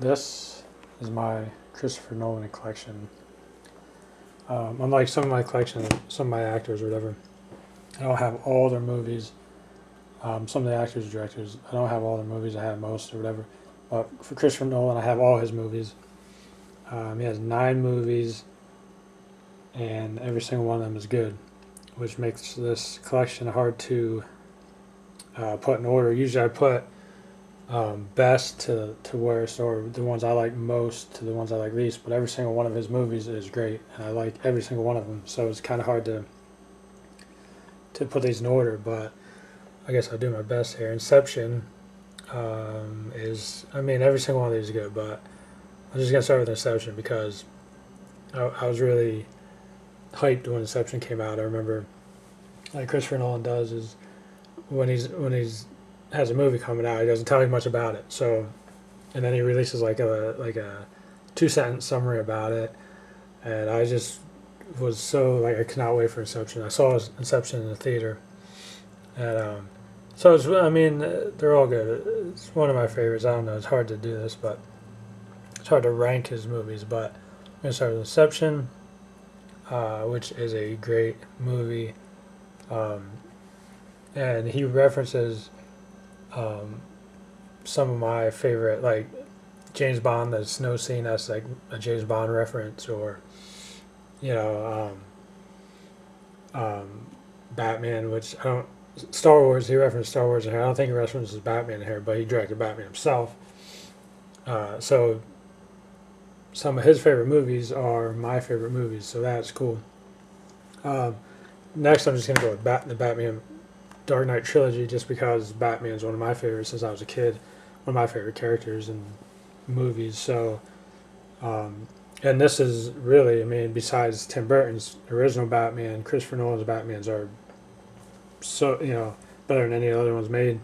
This is my Christopher Nolan collection. Unlike some of my collection, some of my actors or whatever, I don't have all their movies. Some of the actors or directors, I don't have all their movies. I have most or whatever. But for Christopher Nolan, I have all his movies. He has 9 movies, and every single one of them is good, which makes this collection hard to put in order. Usually, I put best to worst, or the ones I like most to the ones I like least. But every single one of his movies is great, and I like every single one of them. So it's kind of hard to put these in order. But I guess I'll do my best here. Inception every single one of these is good, but I'm just gonna start with Inception because I was really hyped when Inception came out. I remember, like Christopher Nolan does, is when he's has a movie coming out, he doesn't tell you much about it. So, and then he releases like a 2 sentence summary about it, and I just was so like I could not wait for Inception. I saw Inception in the theater, and they're all good. It's one of my favorites. I don't know. It's hard to do this, but it's hard to rank his movies. But I'm gonna start with Inception, which is a great movie, and he references some of my favorite, like James Bond, the snow scene. That's like a James Bond reference, or you know, Batman, which I don't. Star Wars. He referenced Star Wars in here. I don't think he references Batman in here, but he directed Batman himself. So some of his favorite movies are my favorite movies, so that's cool. Next, I'm just gonna go with the Batman Dark Knight trilogy, just because Batman's one of my favorites since I was a kid. One of my favorite characters in movies. So, and this is really, besides Tim Burton's original Batman, Christopher Nolan's Batmans are so better than any other ones made,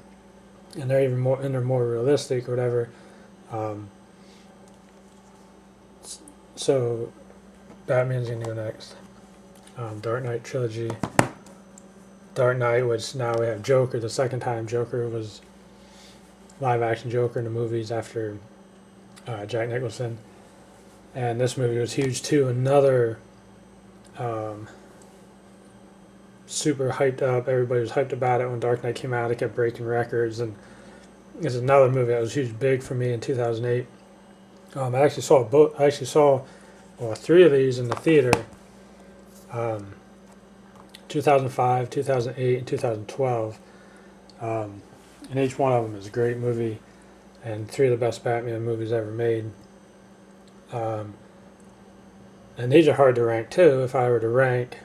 and they're more realistic or whatever. So, Batman's gonna go next. Dark Knight trilogy. Dark Knight, which now we have Joker. The second time Joker was live action Joker in the movies after Jack Nicholson, and this movie was huge too. Another super hyped up. Everybody was hyped about it when Dark Knight came out. It kept breaking records, and it's another movie that was huge, big for me in 2008. I actually saw both. I actually saw 3 of these in the theater. 2005, 2008, and 2012. And each one of them is a great movie, and 3 of the best Batman movies ever made. And these are hard to rank too. If I were to rank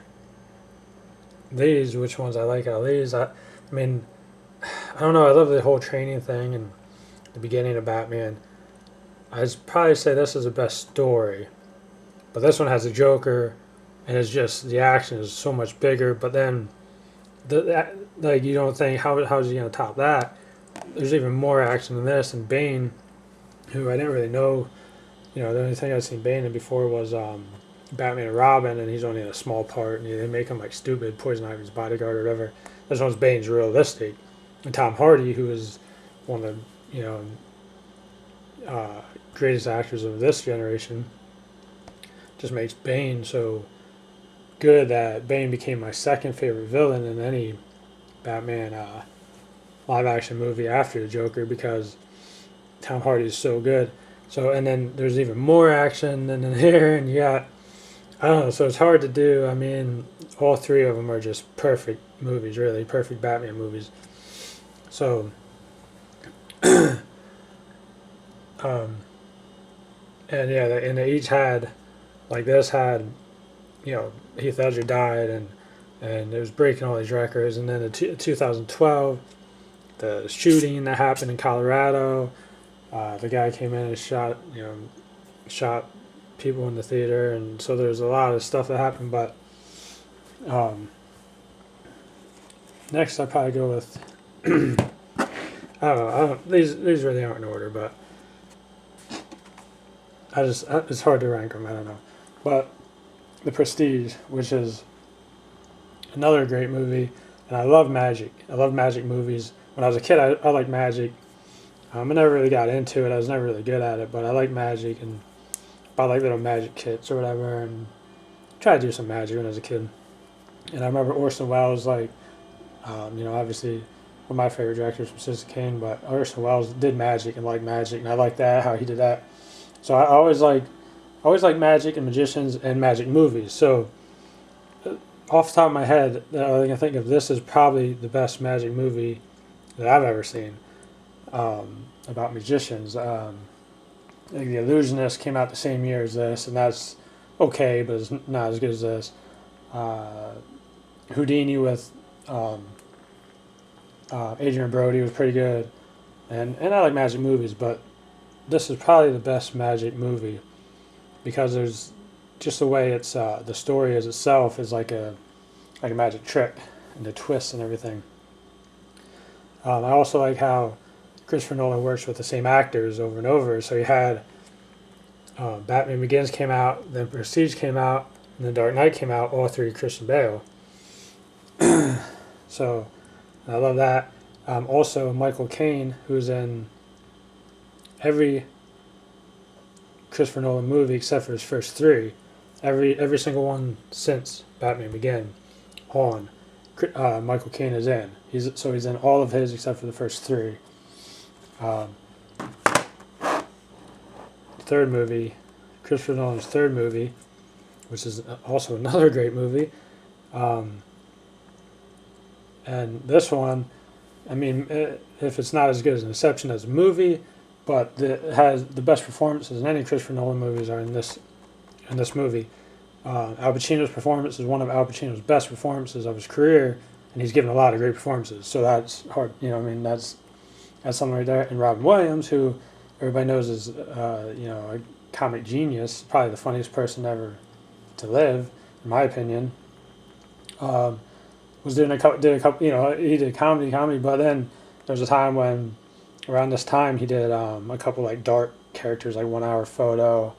these, which ones I like out of these, I don't know. I love the whole training thing and the beginning of Batman. I'd probably say this is the best story, but this one has a Joker, and it's just the action is so much bigger. But then, you don't think how's he gonna top that? There's even more action than this, and Bane, who I didn't really know. The only thing I'd seen Bane in before was Batman and Robin, and he's only in a small part, and they make him like stupid, Poison Ivy's bodyguard or whatever. This one's Bane's realistic, and Tom Hardy, who is one of the greatest actors of this generation, just makes Bane so good that Bane became my second favorite villain in any Batman live action movie after the Joker, because Tom Hardy is so good. So, and then there's even more action than in here, and you got, I don't know, so it's hard to do. All 3 of them are just perfect movies, really perfect Batman movies. So, and they each had, like this had, Heath Ledger died, and it was breaking all these records. And then in 2012, the shooting that happened in Colorado, the guy came in and shot people in the theater, and so there's a lot of stuff that happened. But next, I'd probably go with I don't know. These really aren't in order, but it's hard to rank them. I don't know, but The Prestige, which is another great movie, and I love magic. I love magic movies. When I was a kid, I liked magic. I never really got into it. I was never really good at it, but I like magic and bought like little magic kits or whatever, and tried to do some magic when I was a kid. And I remember Orson Welles, like, obviously one of my favorite directors from Citizen Kane, but Orson Welles did magic and liked magic, and I like that how he did that. So I always like magic and magicians and magic movies. So off the top of my head, I think of this as probably the best magic movie that I've ever seen, about magicians. Like The Illusionist came out the same year as this, and that's okay, but it's not as good as this. Uh, Houdini with um, Adrian Brody was pretty good, and I like magic movies, but this is probably the best magic movie because there's just the way it's the story as itself is like a magic trick and the twists and everything. I also like how Christopher Nolan works with the same actors over and over. So you had Batman Begins came out, then Prestige came out, and then Dark Knight came out. All three Christian Bale. So I love that. Also Michael Caine, who's in every Christopher Nolan movie except for his first three. Every single one since Batman Begins on, Michael Caine is in. He's in all of his except for the first three. Um, Third movie, Christopher Nolan's third movie, which is also another great movie. Um, and this one, I mean, if it's not as good as Inception as a movie, but it has the best performances in any Christopher Nolan movies are in this movie. Al Pacino's performance is one of Al Pacino's best performances of his career, and he's given a lot of great performances. So that's hard, that's something right there. And Robin Williams, who everybody knows is a comic genius, probably the funniest person ever to live, in my opinion. Was doing did a couple, he did comedy, but then there was a time when around this time he did a couple like dark characters like 1 Hour Photo,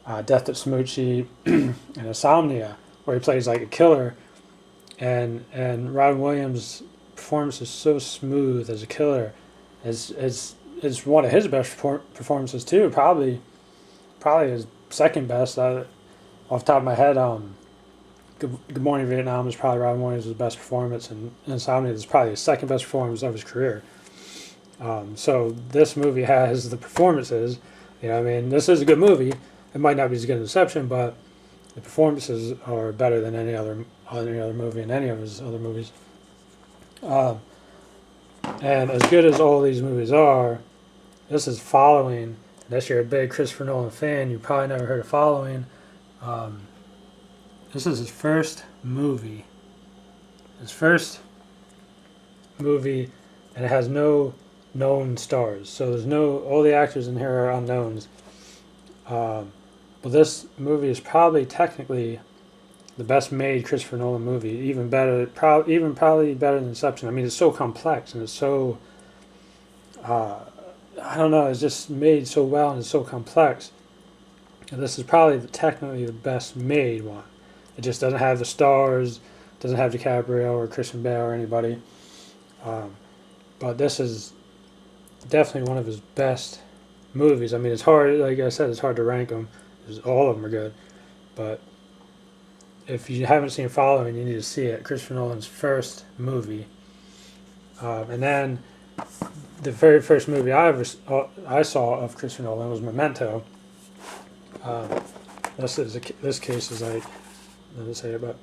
Death at Smoochy, and Insomnia, where he plays like a killer, and Robin Williams' performance is so smooth as a killer. It's one of his best performances too. Probably his second best. Off the top of my head, Good Morning Vietnam is probably Robin Williams' best performance, and Insomnia is probably his second best performance of his career. So this movie has the performances. This is a good movie. It might not be as good as Inception, but the performances are better than any other movie in any of his other movies. And as good as all these movies are, this is Following. Unless you're a big Christopher Nolan fan, you probably never heard of Following. This is his first movie. And it has no known stars. So all the actors in here are unknowns. But this movie is probably technically the best made Christopher Nolan movie. Even better, probably better than Inception. I mean, it's so complex and it's so, I don't know, it's just made so well and it's so complex. And this is probably technically the best made one. It just doesn't have the stars, doesn't have DiCaprio or Christian Bale or anybody. But this is definitely one of his best movies. I mean, it's hard, like I said, it's hard to rank them. All of them are good. But if you haven't seen Following, you need to see it. Christopher Nolan's first movie. And then the very first movie I saw of Christopher Nolan was Memento. This case is like, doesn't say it, but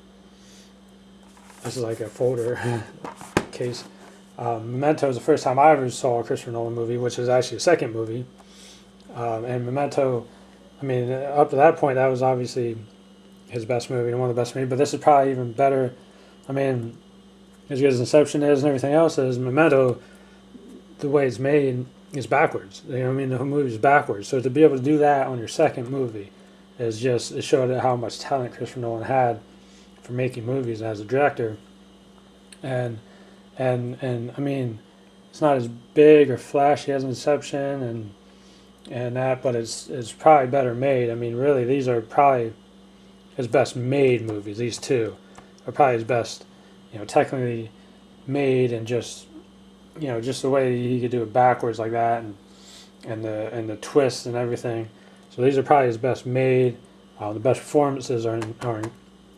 this is like a folder case. Memento is the first time I ever saw a Christopher Nolan movie, which is actually a second movie. And Memento, I mean, up to that point, that was obviously his best movie and one of the best movies, but this is probably even better. I mean, as good as Inception is and everything else is, Memento, the way it's made is backwards. The whole movie is backwards. So to be able to do that on your second movie it showed how much talent Christopher Nolan had for making movies as a director. And I mean, it's not as big or flashy as Inception and that, but it's probably better made. I mean, really, these are probably his best made movies. These two are probably his best, technically made, and just the way he could do it backwards like that, and and the twists and everything. So these are probably his best made. The best performances are in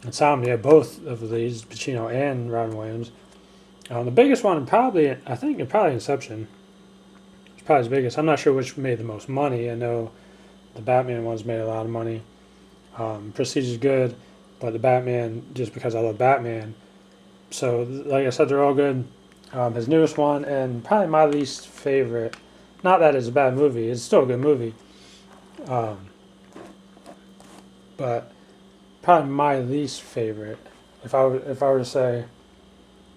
Insomnia, both of these, Pacino and Robin Williams. The biggest one probably, I think, probably Inception. It's probably his biggest. I'm not sure which made the most money. I know the Batman ones made a lot of money. Prestige is good, but the Batman, just because I love Batman. So, like I said, they're all good. His newest one, and probably my least favorite. Not that it's a bad movie; it's still a good movie. Um, but probably my least favorite. If I were to say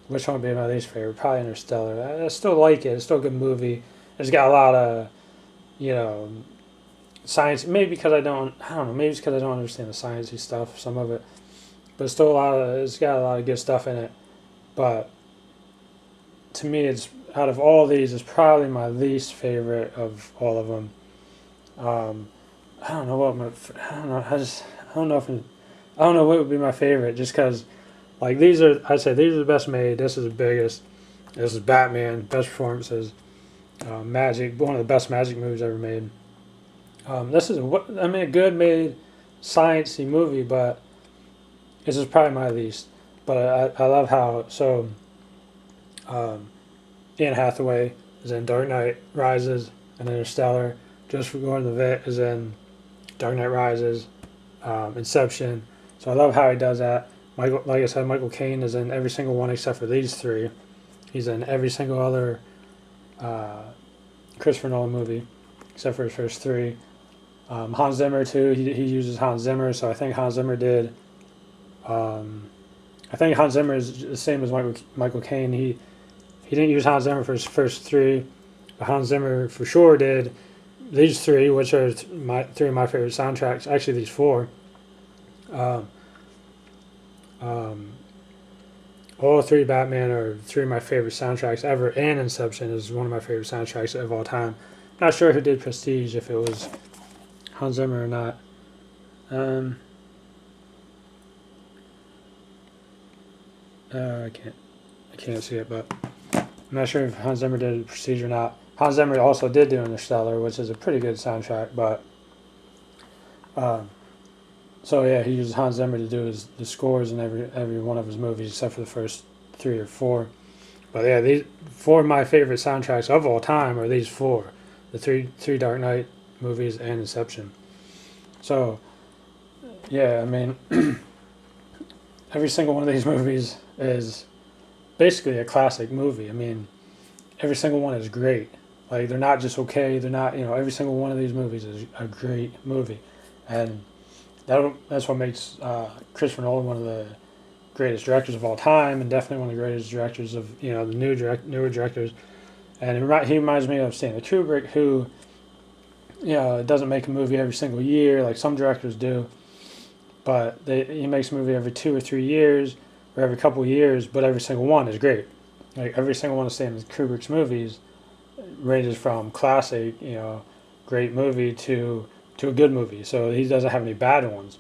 which one would be my least favorite, probably Interstellar. I still like it. It's still a good movie. It's got a lot of, you know, science. Maybe because I don't know. Maybe it's because I don't understand the sciencey stuff. Some of it, but it's still a lot of. It's got a lot of good stuff in it. But to me, it's out of all these, it's probably my least favorite of all of them. I don't know what I don't know. I don't know if I don't know what would be my favorite. Just because, like I'd say these are the best made. This is the biggest. This is Batman, best performances. Magic, one of the best magic movies ever made. This is a good made, sciencey movie, but this is probably my least. But I love how Anne Hathaway is in Dark Knight Rises and Interstellar. Joseph Gordon-Levitt is in Dark Knight Rises, Inception. So I love how he does that. Like I said, Michael Caine is in every single one except for these three. He's in every single other Christopher Nolan movie except for his first three. Hans Zimmer too. He uses Hans Zimmer, so I think Hans Zimmer did. I think Hans Zimmer is the same as Michael Caine. He didn't use Hans Zimmer for his first three, but Hans Zimmer for sure did these three, which are three of my favorite soundtracks. Actually, these four. All three Batman are three of my favorite soundtracks ever, and Inception is one of my favorite soundtracks of all time. Not sure who did Prestige, if it was Hans Zimmer or not. I can't see it, but I'm not sure if Hans Zimmer did Prestige or not. Hans Zimmer also did do Interstellar, which is a pretty good soundtrack, but so yeah, he uses Hans Zimmer to do the scores in every one of his movies except for the first three or four. But yeah, these four of my favorite soundtracks of all time are these four, the three Dark Knight movies and Inception. So yeah, I mean, every single one of these movies is basically a classic movie. I mean, every single one is great. Like, they're not just okay. They're not, every single one of these movies is a great movie. And that's what makes Christopher Nolan one of the greatest directors of all time, and definitely one of the greatest directors of, the newer directors. And he reminds me of Stanley Kubrick, who, doesn't make a movie every single year like some directors do. But he makes a movie every 2 or 3 years, or every couple of years, but every single one is great. Like, every single one of Stanley Kubrick's movies ranges from classic, great movie to a good movie. So he doesn't have any bad ones.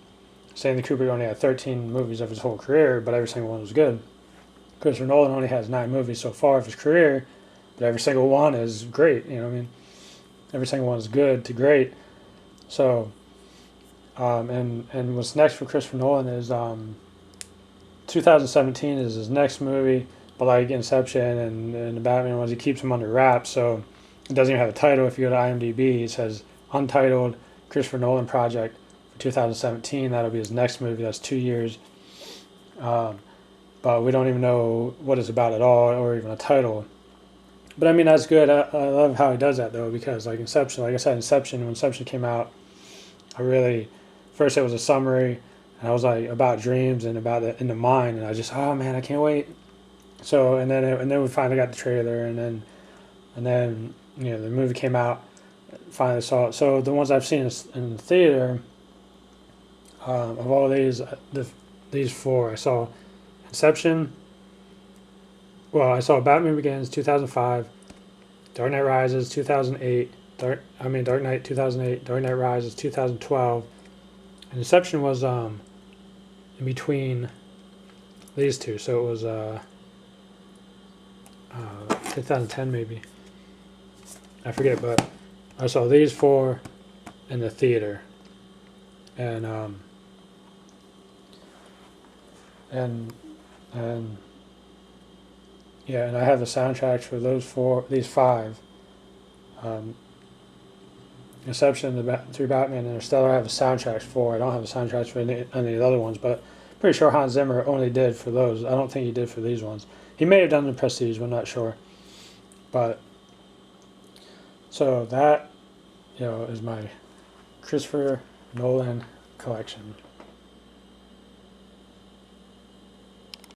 Stanley Kubrick only had 13 movies of his whole career, but every single one was good. Christopher Nolan only has 9 movies so far of his career, but every single one is great. Every single one is good to great. So, and what's next for Christopher Nolan is 2017 is his next movie. But like Inception and the Batman ones, he keeps them under wraps, so it doesn't even have a title. If you go to IMDb, it says Untitled Christopher Nolan Project for 2017. That'll be his next movie. That's 2 years. But we don't even know what it's about at all, or even a title. But I mean, that's good. I love how he does that, though, because like Inception, like I said, when Inception came out, first it was a summary, and I was like, about dreams and about in the mind, and I just, oh man, I can't wait. So and then we finally got the trailer, and then the movie came out. Finally saw it. So the ones I've seen in the theater, of all these four, I saw Inception. Well, I saw Batman Begins 2005, Dark Knight Rises 2008, Dark Knight 2008, Dark Knight Rises 2012, and Inception was in between these two. So it was 2010 maybe. I forget, but I saw these four in the theater, and and and yeah, and I have the soundtracks for these five. Um, Inception, three Batman, and Interstellar. I have the soundtracks for. I don't have the soundtracks for any of the other ones, but pretty sure Hans Zimmer only did for those. I don't think he did for these ones. He may have done the Prestige, but I'm not sure. But so that, is my Christopher Nolan collection.